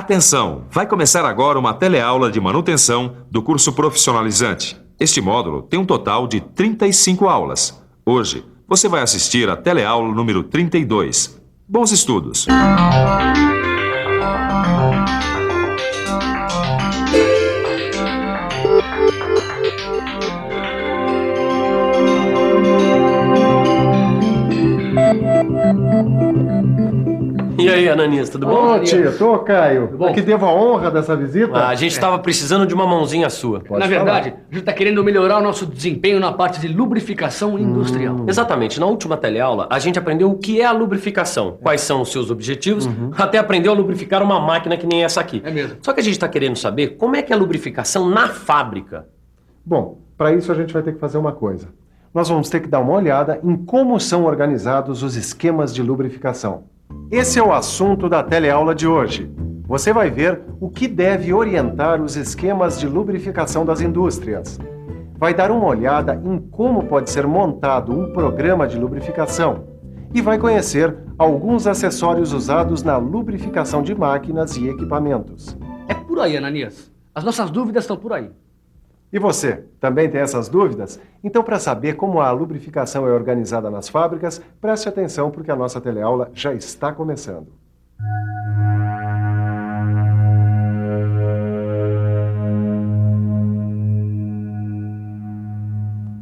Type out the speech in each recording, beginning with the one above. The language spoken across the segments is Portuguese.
Atenção! Vai começar agora uma teleaula de manutenção do curso profissionalizante. Este módulo tem um total de 35 aulas. Hoje, você vai assistir a teleaula número 32. Bons estudos! E aí, Ananias, tudo bom? Ô, Tito, Caio, Tudo bom? a que devo a honra dessa visita? A gente estava precisando de uma mãozinha sua. Pode Na verdade, a gente está querendo melhorar o nosso desempenho na parte de lubrificação industrial. Exatamente. Na última teleaula, a gente aprendeu o que é a lubrificação, quais são os seus objetivos, até aprendeu a lubrificar uma máquina que nem essa aqui. É mesmo. Só que a gente está querendo saber como é que é a lubrificação na fábrica. Bom, para isso a gente vai ter que fazer uma coisa. Nós vamos ter que dar uma olhada em como são organizados os esquemas de lubrificação. Esse é o assunto da teleaula de hoje. Você vai ver o que deve orientar os esquemas de lubrificação das indústrias. Vai dar uma olhada em como pode ser montado um programa de lubrificação e vai conhecer alguns acessórios usados na lubrificação de máquinas e equipamentos. É por aí, Ananias. As nossas dúvidas estão por aí. E você, também tem essas dúvidas? Então, para saber como a lubrificação é organizada nas fábricas, preste atenção porque a nossa teleaula já está começando.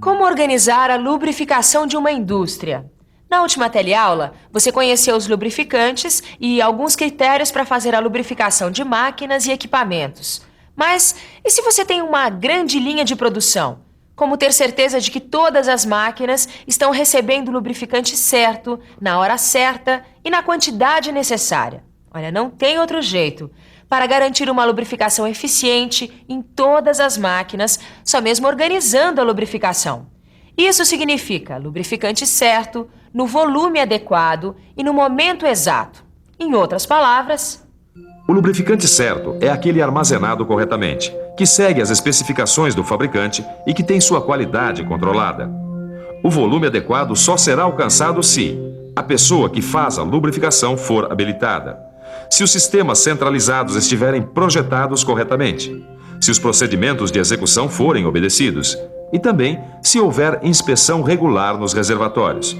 Como organizar a lubrificação de uma indústria? Na última teleaula, você conheceu os lubrificantes e alguns critérios para fazer a lubrificação de máquinas e equipamentos. Mas e se você tem uma grande linha de produção? Como ter certeza de que todas as máquinas estão recebendo o lubrificante certo, na hora certa e na quantidade necessária? Olha, não tem outro jeito. Para garantir uma lubrificação eficiente em todas as máquinas, só mesmo organizando a lubrificação. Isso significa lubrificante certo, no volume adequado e no momento exato. Em outras palavras, O lubrificante certo é aquele armazenado corretamente, que segue as especificações do fabricante e que tem sua qualidade controlada. O volume adequado só será alcançado se a pessoa que faz a lubrificação for habilitada, se os sistemas centralizados estiverem projetados corretamente, se os procedimentos de execução forem obedecidos e também se houver inspeção regular nos reservatórios.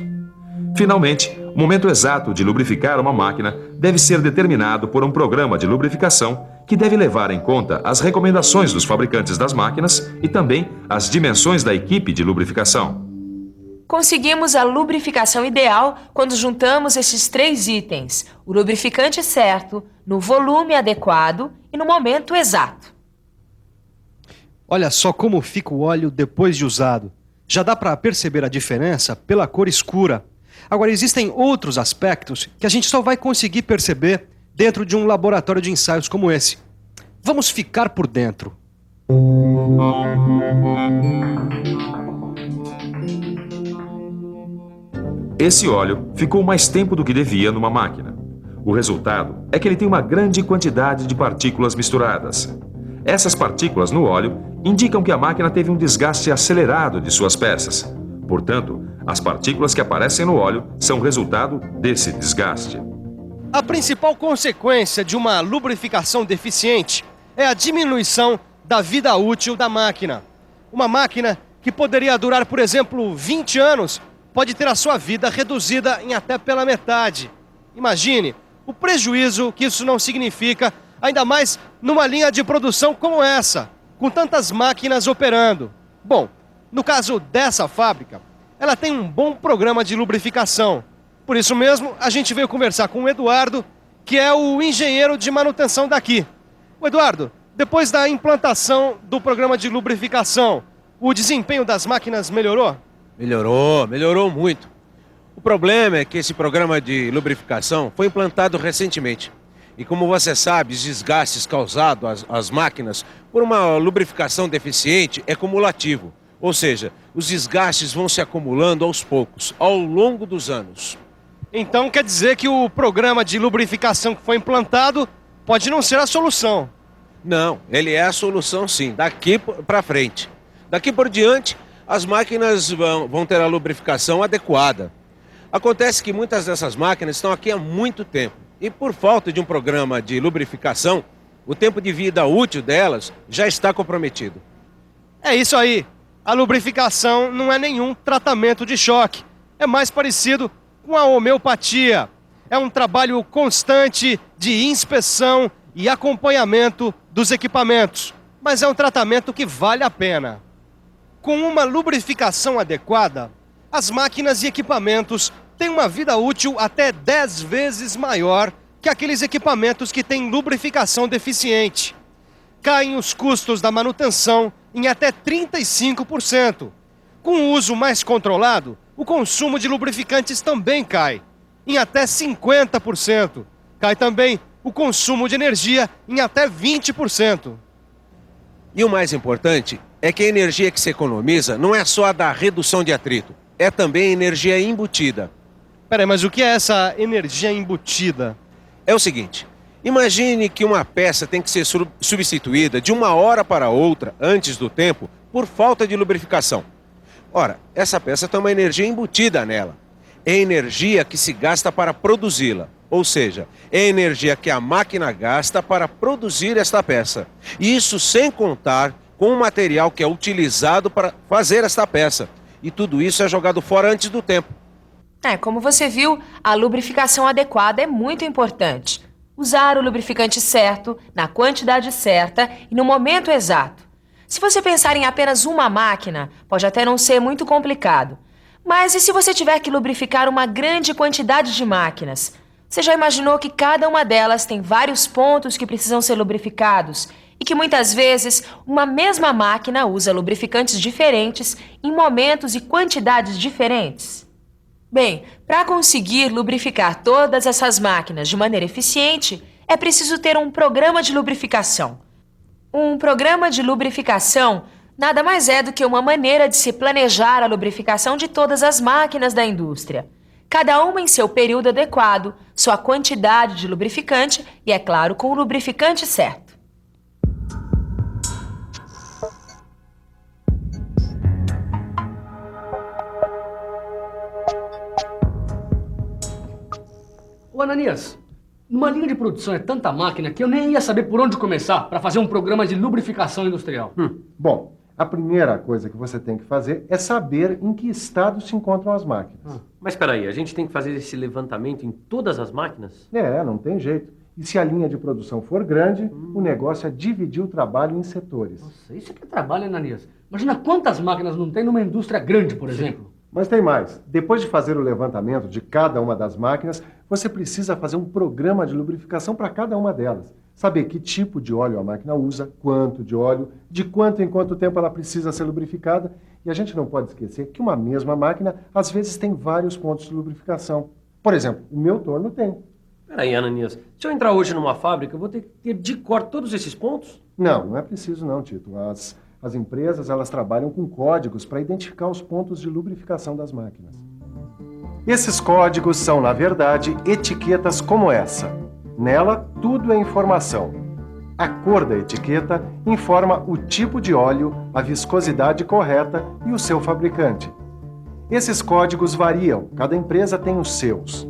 Finalmente, o momento exato de lubrificar uma máquina deve ser determinado por um programa de lubrificação que deve levar em conta as recomendações dos fabricantes das máquinas e também as dimensões da equipe de lubrificação. conseguimos a lubrificação ideal quando juntamos esses 3 itens: o lubrificante certo, no volume adequado e no momento exato. Olha só como fica o óleo depois de usado. Já dá para perceber a diferença pela cor escura. Agora, existem outros aspectos que a gente só vai conseguir perceber dentro de um laboratório de ensaios como esse. Vamos ficar por dentro. Esse óleo ficou mais tempo do que devia numa máquina. O resultado é que ele tem uma grande quantidade de partículas misturadas. Essas partículas no óleo indicam que a máquina teve um desgaste acelerado de suas peças. Portanto, as partículas que aparecem no óleo são resultado desse desgaste. A principal consequência de uma lubrificação deficiente é a diminuição da vida útil da máquina. Uma máquina que poderia durar, por exemplo, 20 anos, pode ter a sua vida reduzida em até pela metade. Imagine o prejuízo que isso não significa, ainda mais numa linha de produção como essa, com tantas máquinas operando. Bom, no caso dessa fábrica, ela tem um bom programa de lubrificação. Por isso mesmo, a gente veio conversar com o Eduardo, que é o engenheiro de manutenção daqui. O Eduardo, depois da implantação do programa de lubrificação, o desempenho das máquinas melhorou? Melhorou muito. O problema é que esse programa de lubrificação foi implantado recentemente. E como você sabe, os desgastes causados às máquinas por uma lubrificação deficiente é cumulativo. Ou seja, os desgastes vão se acumulando aos poucos, ao longo dos anos. Então quer dizer que o programa de lubrificação que foi implantado pode não ser a solução. Não, ele é a solução sim, daqui para frente. Daqui por diante, as máquinas vão ter a lubrificação adequada. Acontece que muitas dessas máquinas estão aqui há muito tempo. E por falta de um programa de lubrificação, o tempo de vida útil delas já está comprometido. É isso aí. A lubrificação não é nenhum tratamento de choque. É mais parecido com a homeopatia. É um trabalho constante de inspeção e acompanhamento dos equipamentos. Mas é um tratamento que vale a pena. Com uma lubrificação adequada, as máquinas e equipamentos têm uma vida útil até 10 vezes maior que aqueles equipamentos que têm lubrificação deficiente. Caem os custos da manutenção em até 35%. Com o uso mais controlado, o consumo de lubrificantes também cai, em até 50%. Cai também o consumo de energia em até 20%. E o mais importante é que a energia que se economiza não é só a da redução de atrito, é também energia embutida. Peraí, mas o que é essa energia embutida? É o seguinte, imagine que uma peça tem que ser substituída de uma hora para outra, antes do tempo, por falta de lubrificação. Ora, essa peça tem uma energia embutida nela. É energia que se gasta para produzi-la. Ou seja, é energia que a máquina gasta para produzir esta peça. E isso sem contar com o material que é utilizado para fazer esta peça. E tudo isso é jogado fora antes do tempo. Como você viu, a lubrificação adequada é muito importante. Usar o lubrificante certo, na quantidade certa e no momento exato. Se você pensar em apenas uma máquina, pode até não ser muito complicado. Mas e se você tiver que lubrificar uma grande quantidade de máquinas? Você já imaginou que cada uma delas tem vários pontos que precisam ser lubrificados e que muitas vezes uma mesma máquina usa lubrificantes diferentes em momentos e quantidades diferentes? Bem, para conseguir lubrificar todas essas máquinas de maneira eficiente, é preciso ter um programa de lubrificação. Um programa de lubrificação nada mais é do que uma maneira de se planejar a lubrificação de todas as máquinas da indústria. Cada uma em seu período adequado, sua quantidade de lubrificante e, é claro, com o lubrificante certo. Ô Ananias, numa linha de produção é tanta máquina que eu nem ia saber por onde começar para fazer um programa de lubrificação industrial. Bom, a primeira coisa que você tem que fazer é saber em que estado se encontram as máquinas. Mas espera aí, a gente tem que fazer esse levantamento em todas as máquinas? Não tem jeito. E se a linha de produção for grande, o negócio é dividir o trabalho em setores. Nossa, isso aqui é trabalho, Ananias. Imagina quantas máquinas não tem numa indústria grande, por exemplo. Mas tem mais. Depois de fazer o levantamento de cada uma das máquinas, você precisa fazer um programa de lubrificação para cada uma delas. Saber que tipo de óleo a máquina usa, quanto de óleo, de quanto em quanto tempo ela precisa ser lubrificada. E a gente não pode esquecer que uma mesma máquina, às vezes, tem vários pontos de lubrificação. Por exemplo, o meu torno tem. Peraí, Ananias, se eu entrar hoje numa fábrica, eu vou ter que ter de cor todos esses pontos? Não é preciso não, Tito. As empresas, elas trabalham com códigos para identificar os pontos de lubrificação das máquinas. Esses códigos são, na verdade, etiquetas como essa. Nela, tudo é informação. A cor da etiqueta informa o tipo de óleo, a viscosidade correta e o seu fabricante. Esses códigos variam, cada empresa tem os seus.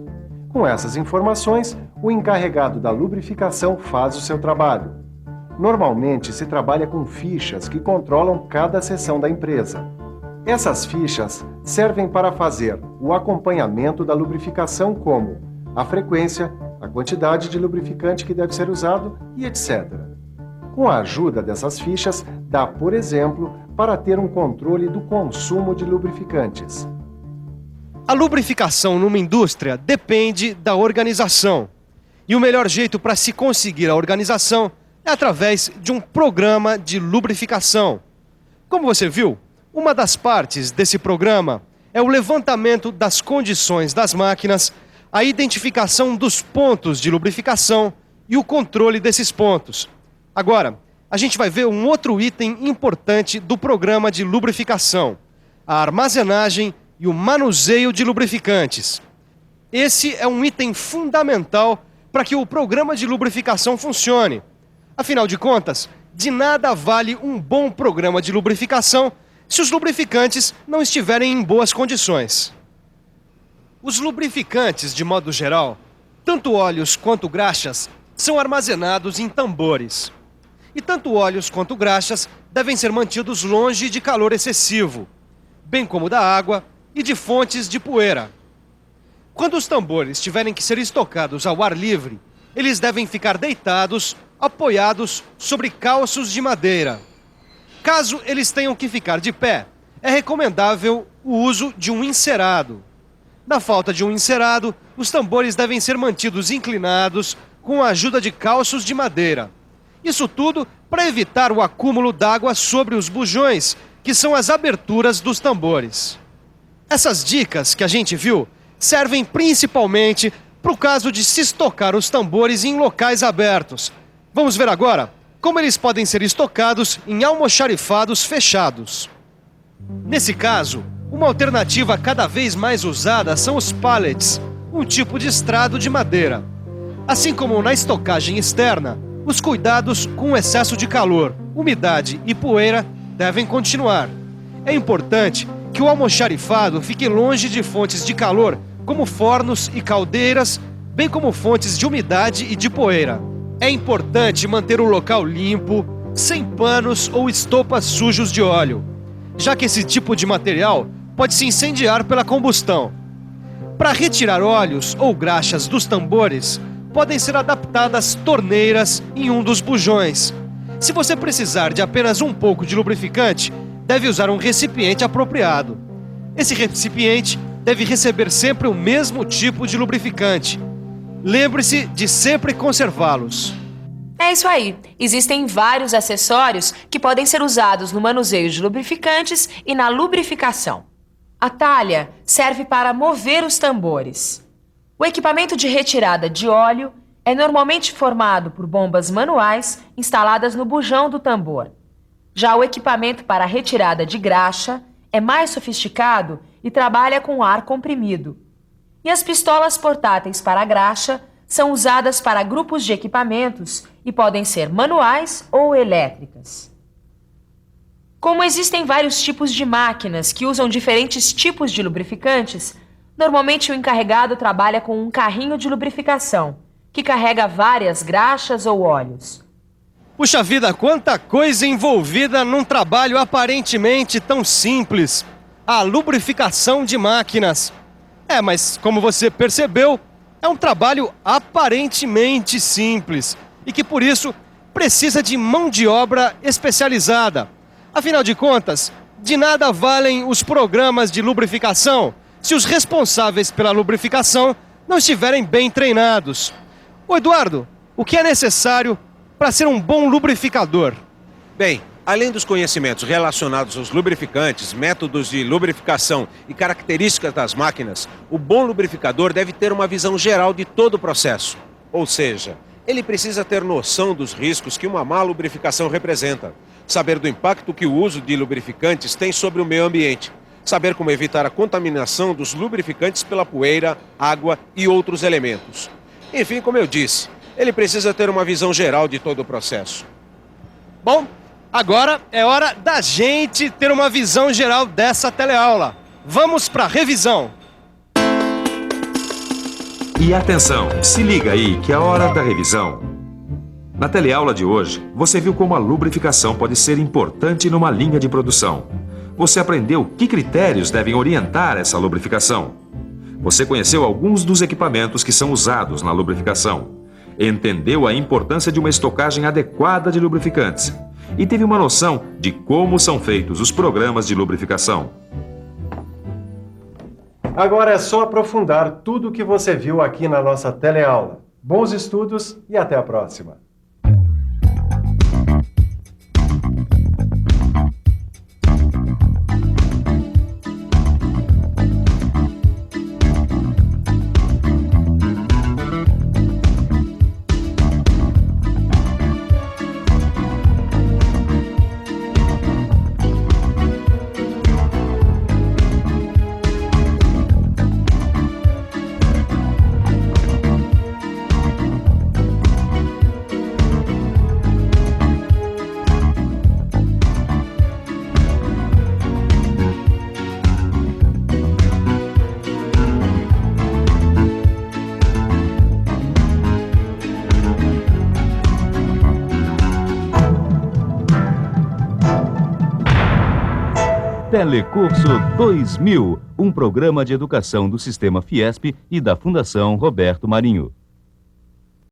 Com essas informações, o encarregado da lubrificação faz o seu trabalho. Normalmente se trabalha com fichas que controlam cada seção da empresa. Essas fichas servem para fazer o acompanhamento da lubrificação, como a frequência, a quantidade de lubrificante que deve ser usado e etc. Com a ajuda dessas fichas, dá, por exemplo, para ter um controle do consumo de lubrificantes. A lubrificação numa indústria depende da organização. E o melhor jeito para se conseguir a organização é através de um programa de lubrificação. Como você viu, uma das partes desse programa é o levantamento das condições das máquinas, a identificação dos pontos de lubrificação e o controle desses pontos. Agora, a gente vai ver um outro item importante do programa de lubrificação: a armazenagem e o manuseio de lubrificantes. Esse é um item fundamental para que o programa de lubrificação funcione. Afinal de contas, de nada vale um bom programa de lubrificação se os lubrificantes não estiverem em boas condições. Os lubrificantes, de modo geral, Tanto óleos quanto graxas são armazenados em tambores. E tanto óleos quanto graxas devem ser mantidos longe de calor excessivo, bem como da água e de fontes de poeira. Quando os tambores tiverem que ser estocados ao ar livre, eles devem ficar deitados, apoiados sobre calços de madeira. Caso eles tenham que ficar de pé, é recomendável o uso de um encerado. Na falta de um encerado, os tambores devem ser mantidos inclinados com a ajuda de calços de madeira. Isso tudo para evitar o acúmulo d'água sobre os bujões, que são as aberturas dos tambores. Essas dicas que a gente viu servem principalmente para o caso de se estocar os tambores em locais abertos. Vamos ver agora como eles podem ser estocados em almoxarifados fechados. Nesse caso, uma alternativa cada vez mais usada são os pallets, um tipo de estrado de madeira. Assim como na estocagem externa, os cuidados com o excesso de calor, umidade e poeira devem continuar. É importante que o almoxarifado fique longe de fontes de calor, como fornos e caldeiras, bem como fontes de umidade e de poeira. É importante manter o local limpo, sem panos ou estopas sujos de óleo, já que esse tipo de material pode se incendiar pela combustão. Para retirar óleos ou graxas dos tambores, podem ser adaptadas torneiras em um dos bujões. Se você precisar de apenas um pouco de lubrificante, deve usar um recipiente apropriado. Esse recipiente deve receber sempre o mesmo tipo de lubrificante. Lembre-se de sempre conservá-los. É isso aí. Existem vários acessórios que podem ser usados no manuseio de lubrificantes e na lubrificação. A talha serve para mover os tambores. O equipamento de retirada de óleo é normalmente formado por bombas manuais instaladas no bujão do tambor. Já o equipamento para retirada de graxa é mais sofisticado e trabalha com ar comprimido. E as pistolas portáteis para graxa são usadas para grupos de equipamentos e podem ser manuais ou elétricas. Como existem vários tipos de máquinas que usam diferentes tipos de lubrificantes, normalmente o encarregado trabalha com um carrinho de lubrificação, que carrega várias graxas ou óleos. Puxa vida, quanta coisa envolvida num trabalho aparentemente tão simples. A lubrificação de máquinas. Mas como você percebeu, é um trabalho aparentemente simples e que por isso precisa de mão de obra especializada. Afinal de contas, de nada valem os programas de lubrificação se os responsáveis pela lubrificação não estiverem bem treinados. Ô Eduardo, o que é necessário para ser um bom lubrificador? Bem, além dos conhecimentos relacionados aos lubrificantes, métodos de lubrificação e características das máquinas, o bom lubrificador deve ter uma visão geral de todo o processo. Ou seja, ele precisa ter noção dos riscos que uma má lubrificação representa, saber do impacto que o uso de lubrificantes tem sobre o meio ambiente, saber como evitar a contaminação dos lubrificantes pela poeira, água e outros elementos. Enfim, como eu disse, ele precisa ter uma visão geral de todo o processo. Bom, agora é hora da gente ter uma visão geral dessa teleaula. Vamos para a revisão. E atenção, se liga aí que é a hora da revisão. Na teleaula de hoje, você viu como a lubrificação pode ser importante numa linha de produção. Você aprendeu que critérios devem orientar essa lubrificação. Você conheceu alguns dos equipamentos que são usados na lubrificação. Entendeu a importância de uma estocagem adequada de lubrificantes. E teve uma noção de como são feitos os programas de lubrificação. Agora é só aprofundar tudo o que você viu aqui na nossa teleaula. Bons estudos e até a próxima! Telecurso 2000, um programa de educação do Sistema Fiesp e da Fundação Roberto Marinho.